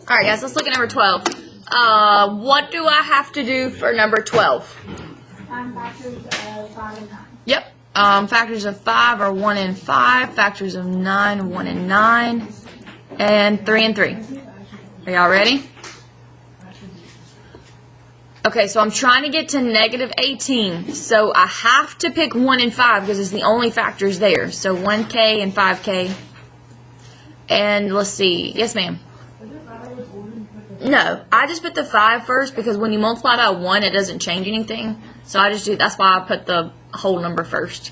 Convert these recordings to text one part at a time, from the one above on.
All right, guys, let's look at number 12. What do I have to do for number 12? Find factors of 5 and 9. Yep. Factors of 5 are 1 and 5. Factors of 9, 1 and 9. And 3 and 3. Are y'all ready? Okay, so I'm trying to get to negative 18. So I have to pick 1 and 5 because it's the only factors there. So 1K and 5K. And let's see. Yes, ma'am. No, I just put the 5 first because when you multiply by 1, it doesn't change anything. So I just do, that's why I put the whole number first.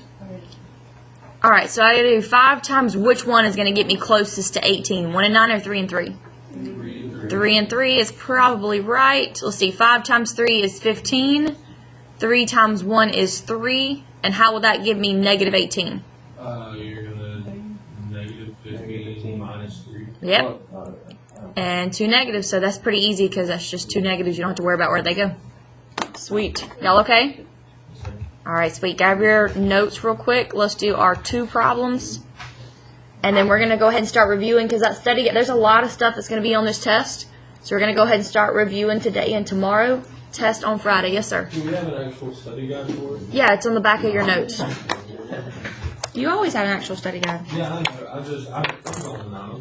Alright, so I gotta do 5 times which one is going to get me closest to 18? 1 and 9 or 3 and 3? 3 and 3 is probably right. Let's see, 5 times 3 is 15. 3 times 1 is 3. And how will that give me negative 18? You're going to negative 15 minus 3. Yep. And 2 negatives, so that's pretty easy because that's just 2 negatives. You don't have to worry about where they go. Sweet. Y'all okay? Alright, sweet. Grab your notes real quick. Let's do our 2 problems. And then we're going to go ahead and start reviewing because that study, there's a lot of stuff that's going to be on this test. So we're going to go ahead and start reviewing today and tomorrow. Test on Friday. Yes, sir. Do we have an actual study guide for it? Yeah, it's on the back of your notes. You always have an actual study guide. Yeah, I'm on the now.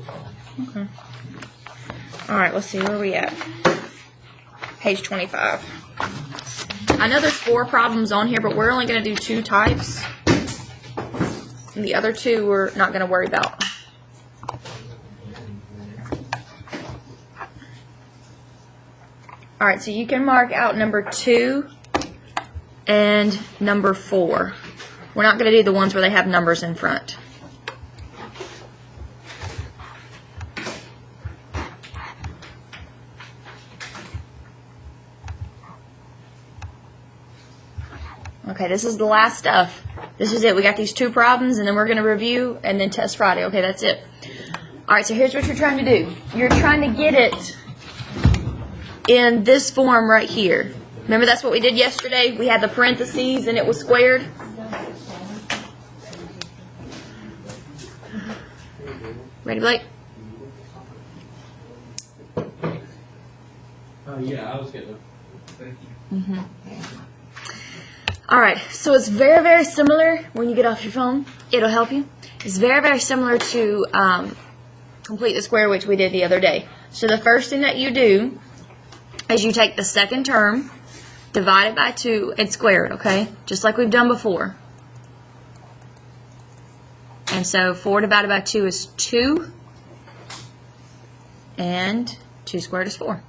Okay. Alright, let's see. Where are we at? Page 25. I know there's 4 problems on here, but we're only going to do 2 types. And the other 2 we're not going to worry about. Alright, so you can mark out number 2 and number 4. We're not going to do the ones where they have numbers in front. Okay, this is the last stuff. This is it. We got these 2 problems, and then we're going to review and then test Friday. Okay, that's it. All right, so here's what you're trying to do. You're trying to get it in this form right here. Remember that's what we did yesterday? We had the parentheses, and it was squared. Ready, Blake? Yeah, I was getting it. Thank you. Alright, so it's very, very similar when you get off your phone. It'll help you. It's very, very similar to complete the square, which we did the other day. So the first thing that you do is you take the second term, divide it by 2, and square it, okay? Just like we've done before. And so 4 divided by 2 is 2. And 2 squared is 4.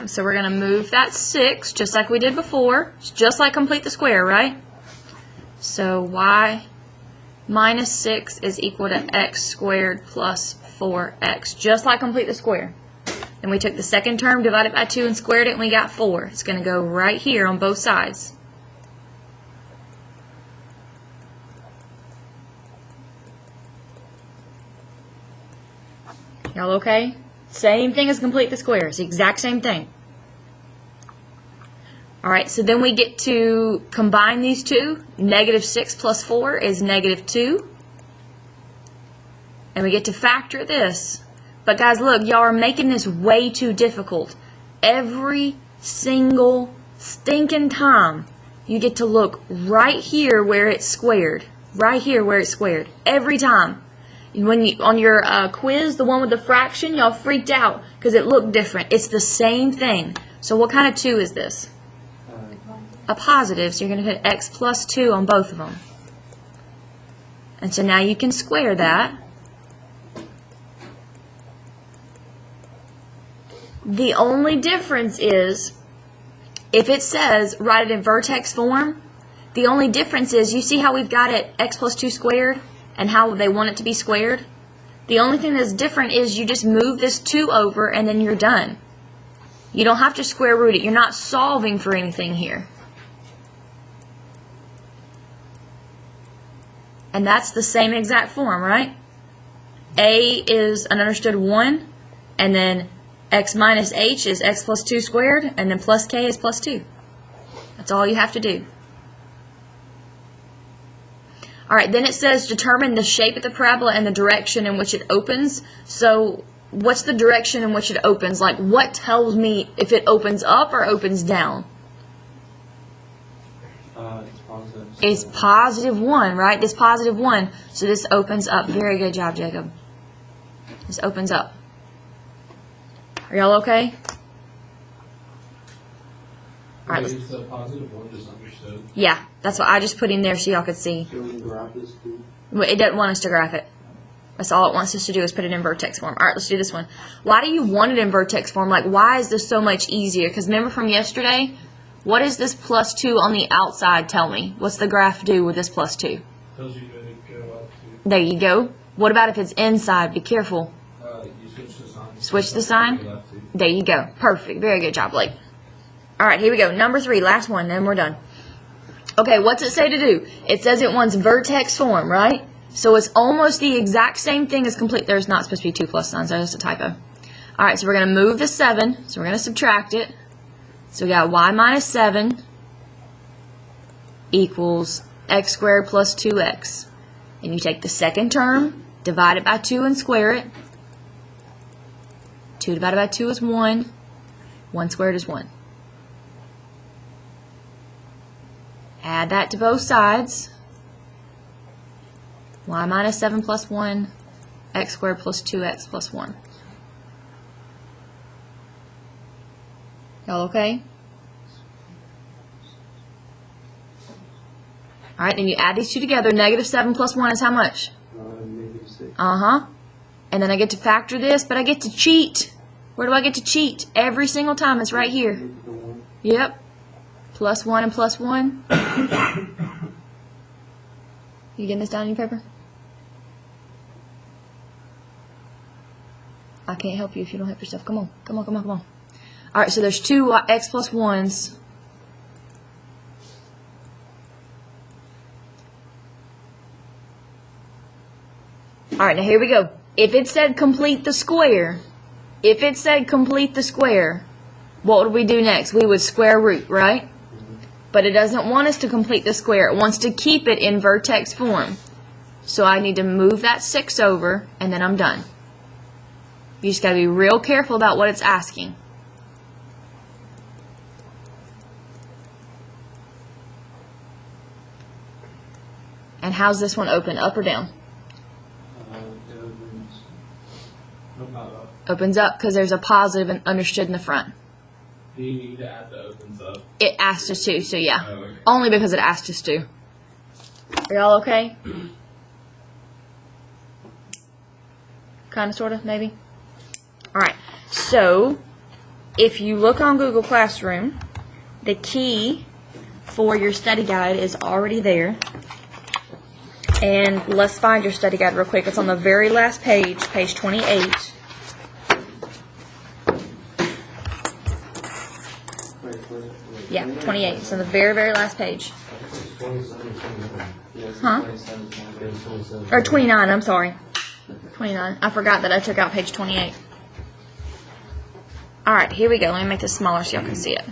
So we're going to move that 6, just like we did before. It's just like complete the square, right? So y minus 6 is equal to x squared plus 4x, just like complete the square. Then we took the second term, divided by 2, and squared it, and we got 4. It's going to go right here on both sides. Y'all okay? Same thing as complete the square. It's the exact same thing. Alright, so then we get to combine these 2. Negative 6 plus 4 is negative 2. And we get to factor this. But guys, look, y'all are making this way too difficult. Every single stinking time you get to look right here where it's squared. Right here where it's squared. Every time. When you, on your quiz, the one with the fraction, y'all freaked out because it looked different. It's the same thing. So what kind of 2 is this? A positive, so you're going to put x plus 2 on both of them. And so now you can square that. The only difference is, if it says write it in vertex form, the only difference is, you see how we've got it x plus 2 squared and how they want it to be squared? The only thing that's different is you just move this 2 over and then you're done. You don't have to square root it. You're not solving for anything here. And that's the same exact form, right? A is an understood 1, and then x minus h is x plus 2 squared, and then plus k is plus 2. That's all you have to do. Alright, then it says determine the shape of the parabola and the direction in which it opens. So, what's the direction in which it opens? Like, what tells me if it opens up or opens down? It's positive. It's positive 1, right? This positive 1. So this opens up. Very good job, Jacob. This opens up. Are y'all okay? Alright, let's... Is the positive 1 just understood? Yeah, that's what I just put in there so y'all could see. So we can graph this too. Well, it doesn't want us to graph it. That's all it wants us to do is put it in vertex form. Alright, let's do this one. Why do you want it in vertex form? Like, why is this so much easier? Because remember from yesterday, what does this plus 2 on the outside tell me? What's the graph do with this plus 2? Tells you to go up There you go. What about if it's inside? Be careful. to, you switch the sign. Switch the sign? Go left to. There you go. Perfect. Very good job, Blake. Alright, here we go. Number 3, last one, then we're done. Okay, what's it say to do? It says it wants vertex form, right? So it's almost the exact same thing as complete. There's not supposed to be 2 plus signs. There's just a typo. Alright, so we're going to move the 7. So we're going to subtract it. So we got y minus 7 equals x squared plus 2x. And you take the second term, divide it by 2 and square it. 2 divided by 2 is 1. 1 squared is 1. Add that to both sides. Y minus 7 plus 1, x squared plus 2x plus 1. Y'all okay? Alright, then you add these two together. Negative 7 plus 1 is how much? Negative 6. Uh-huh. And then I get to factor this, but I get to cheat. Where do I get to cheat? Every single time. It's right here. Yep. Plus 1 and plus 1. You getting this down on your paper? I can't help you if you don't help yourself. Come on. Come on, come on, come on. Alright, so there's 2 x plus 1s. Alright, now here we go. If it said complete the square, what would we do next? We would square root, right? But it doesn't want us to complete the square. It wants to keep it in vertex form. So I need to move that 6 over, and then I'm done. You just got to be real careful about what it's asking. And how's this one open? Up or down? Opens up because there's a positive and understood in the front. Do you need to add the opens up? It asked us to, so yeah. Oh, okay. Only because it asked us to. Are y'all okay? Kind of, sort of, maybe? Alright, so if you look on Google Classroom, the key for your study guide is already there. And let's find your study guide real quick. It's on the very last page, page 28. Yeah, 28. It's on the very, very last page. Huh? Or 29, I'm sorry. 29. I forgot that I took out page 28. Alright, here we go. Let me make this smaller so y'all can see it.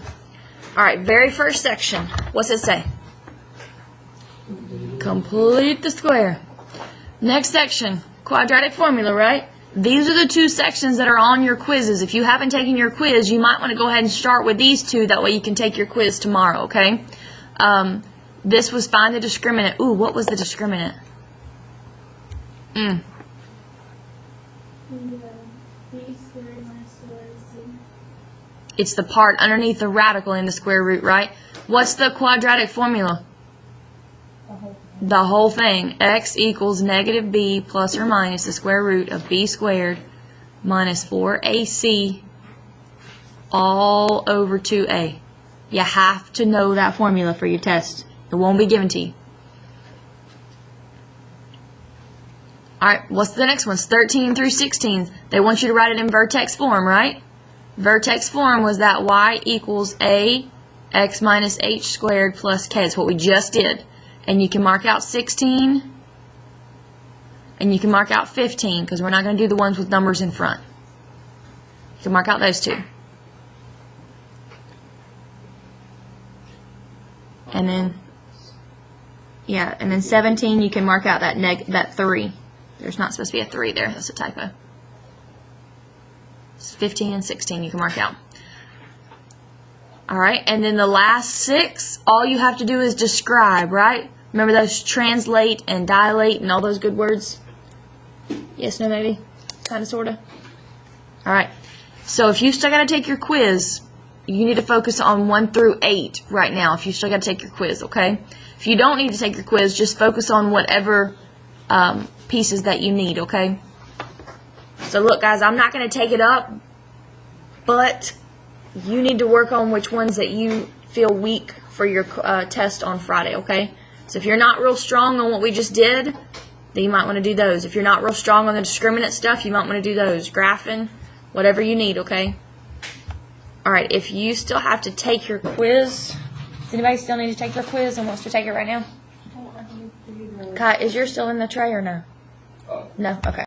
Alright, very first section. What's it say? Complete the square. Next section, quadratic formula, right? These are the 2 sections that are on your quizzes. If you haven't taken your quiz, you might want to go ahead and start with these 2. That way you can take your quiz tomorrow, okay? This was find the discriminant. Ooh, what was the discriminant? B squared minus 4ac. It's the part underneath the radical in the square root, right? What's the quadratic formula? The whole thing. X equals negative b plus or minus the square root of b squared minus 4ac all over 2a. You have to know that formula for your test. It won't be given to you. Alright, what's the next one? 13 through 16. They want you to write it in vertex form, right? Vertex form was that y equals a x minus h squared plus k. That's what we just did. And you can mark out 16, and you can mark out 15, because we're not going to do the ones with numbers in front. You can mark out those 2. And then, yeah, and then 17, you can mark out that 3. There's not supposed to be a 3 there. That's a typo. 15 and 16 you can mark out. All right, and then the last 6, all you have to do is describe, right? Remember those translate and dilate and all those good words? Yes, no, maybe? Kind of, sort of? All right. So if you still got to take your quiz, you need to focus on 1 through 8 right now if you still got to take your quiz, okay? If you don't need to take your quiz, just focus on whatever pieces that you need, okay? So look, guys, I'm not going to take it up, but you need to work on which ones that you feel weak for your test on Friday, okay? So if you're not real strong on what we just did, then you might want to do those. If you're not real strong on the discriminant stuff, you might want to do those. Graphing, whatever you need, okay? All right, if you still have to take your quiz, does anybody still need to take their quiz and wants to take it right now? Kai, is yours still in the tray or no? No? Okay.